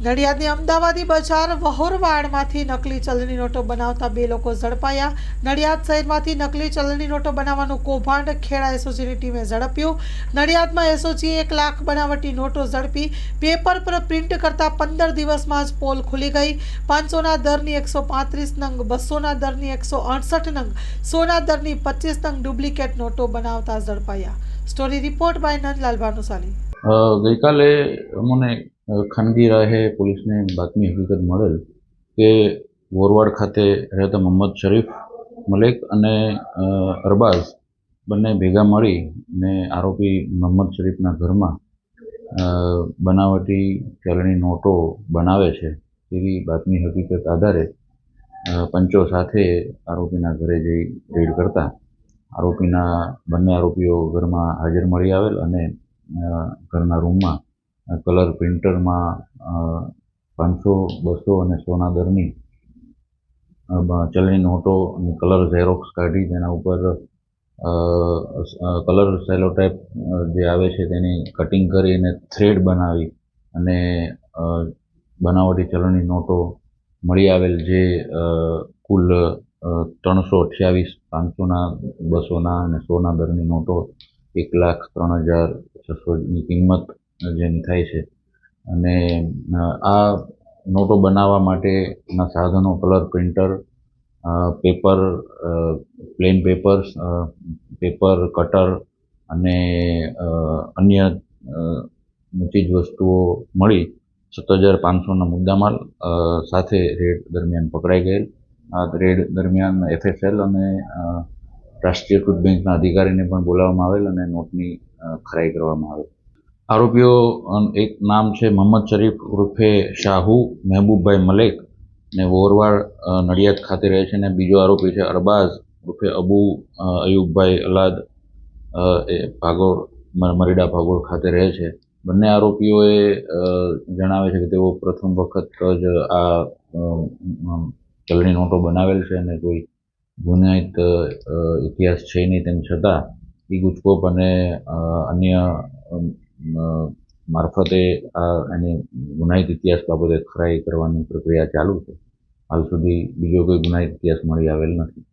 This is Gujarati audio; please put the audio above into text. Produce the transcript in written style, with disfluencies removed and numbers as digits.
નડિયાદની અમદાવાદી બજાર વહોરવાડમાંથી નકલી ચલણી નોટો બનાવતા 2 લોકો ઝડપાયા। નડિયાદ શહેરમાંથી નકલી ચલણી નોટો બનાવવાનું કૌભાંડ ખેડા એસઓજીની ટીમે ઝડપ્યું। નડિયાદમાં એસઓજીએ 1 લાખ બનાવટી નોટો ઝડપી। પેપર પર પ્રિન્ટ કરતા 15 દિવસમાં જ પોલ ખુલી ગઈ। 500ના દરની 135 નંગ, 200ના દરની 168 નંગ, 100ના દરની 25 નંગ ડુપ્લિકેટ નોટો બનાવતા ઝડપાયા। Story report by Nandlal Bhanushali. ગઈકાલે અમને ખાનગી રાહે પોલીસને બાતમી હકીકત મળેલ કે વોરવાડ ખાતે રહેતા મોહમ્મદ શરીફ મલેક અને અરબાઝ બંને ભેગા મળીને આરોપી મોહમ્મદ શરીફના ઘરમાં બનાવટી ચલણી નોટો બનાવે છે તેવી બાતમી હકીકત આધારે પંચો સાથે આરોપીના ઘરે જઈ રેડ કરતા બંને આરોપીઓ ઘરમાં હાજર મળી આવેલ અને ઘરના રૂમમાં કલર પ્રિન્ટરમાં 500, 200 અને 100ના દરની ચલણી નોટો અને કલર ઝેરોક્સ કાઢી તેના ઉપર કલર સેલોટાઈપ જે આવે છે તેની કટિંગ કરી અને થ્રેડ બનાવી અને બનાવટી ચલણી નોટો મળી આવેલ જે કુલ 328, 500ના, 200ના અને 100ના દરની નોટો 1,03,600ની કિંમત જેની થાય છે અને આ નોટો બનાવવા માટેના સાધનો colour printer, paper, plane papers, paper cutter અને અન્ય ચીજ વસ્તુઓ મળી 7,500ના મુદ્દામાલ સાથે રેડ દરમિયાન પકડાઈ ગયેલ। આ રેડ દરમિયાન FSL અને રાષ્ટ્રીયકૃત બેંકના અધિકારીને પણ બોલાવવામાં આવેલ અને નોટની ખરાઈ કરવામાં આવેલ। આરોપીઓ એક નામ છે મોહમ્મદ શરીફ ઉર્ફે શાહુ મહેબૂબભાઈ મલેક ને વોરવાડ નડિયાદ ખાતે રહે છે અને બીજો આરોપી છે અરબાઝ ઉર્ફે અબુ અયુબભાઈ અલાદ એ ભાગોળ મરીડા ભાગોળ ખાતે રહે છે। બંને આરોપીઓએ જણાવે છે કે તેઓ પ્રથમ વખત જ આ ચલણી નોટો બનાવેલ છે અને કોઈ ગુનાહિત ઇતિહાસ છે નહીં, તેમ છતાં ઈ ગુજકોપ અને અન્ય મારફતે એની ગુનાહિત ઇતિહાસ બાબતે ખરાઈ કરવાની પ્રક્રિયા ચાલુ છે। હાલ સુધી બીજો કોઈ ગુનાહિત ઇતિહાસ મળી આવેલ નથી।